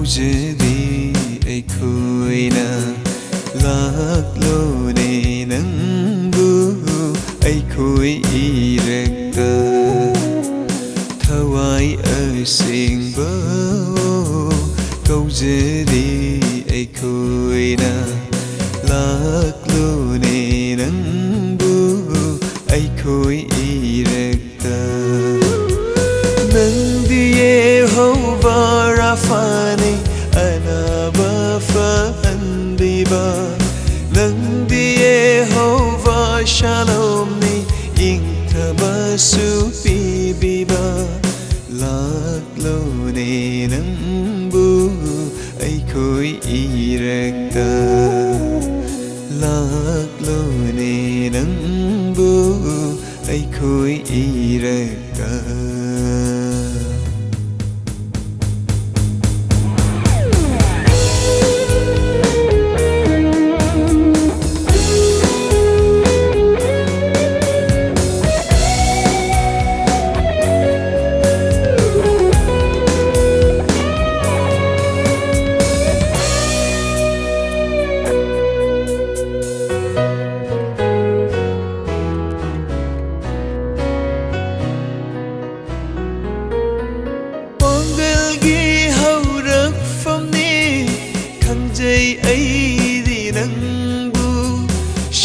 Jiri ai khuina lạc lô ne nang bu ai khui irekta thawai ai sing bo câu Jiri ai khuina lạc lô ne nang bu ai khui irekta nang di Jehovah Rafani anaba fa andiba nang di Jehovah Shalom ni ingtaba su bibiba lạc lô ne nang bu ai khui irekta lạc lô ne nang bu ai khui irekta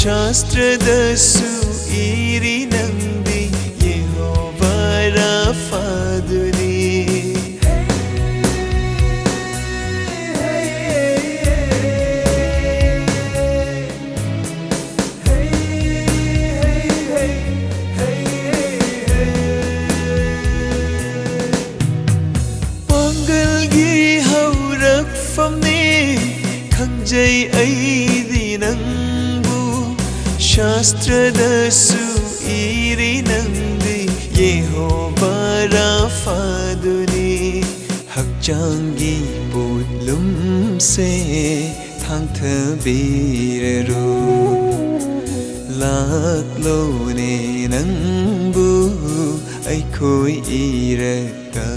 Shastra dasu iri nandi Jehovah Rafaduni Pangal gi haurak famni khangjai ai di nang Shastra dasu iri nandi Jehovah Rafaduni Hakchangi putlum se thang thabiraru lạc lô ne nang bu ai khui irekta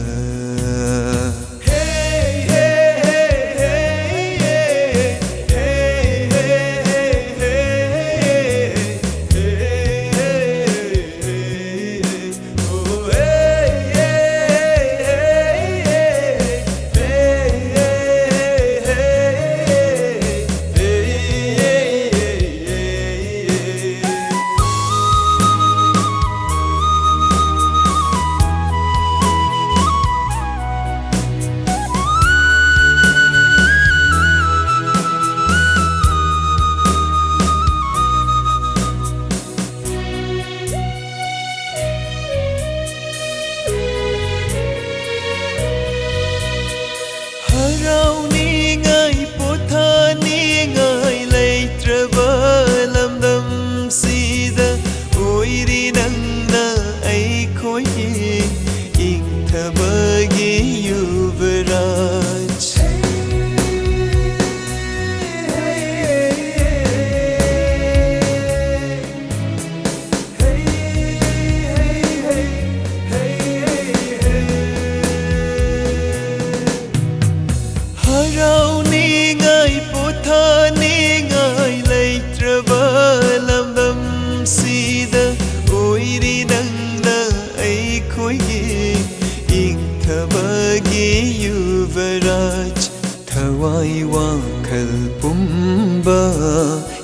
Thawai wakal pumba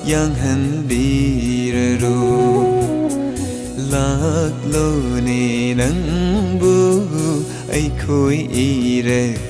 yang han biraru lạc lô ne nang bu ai khui irekta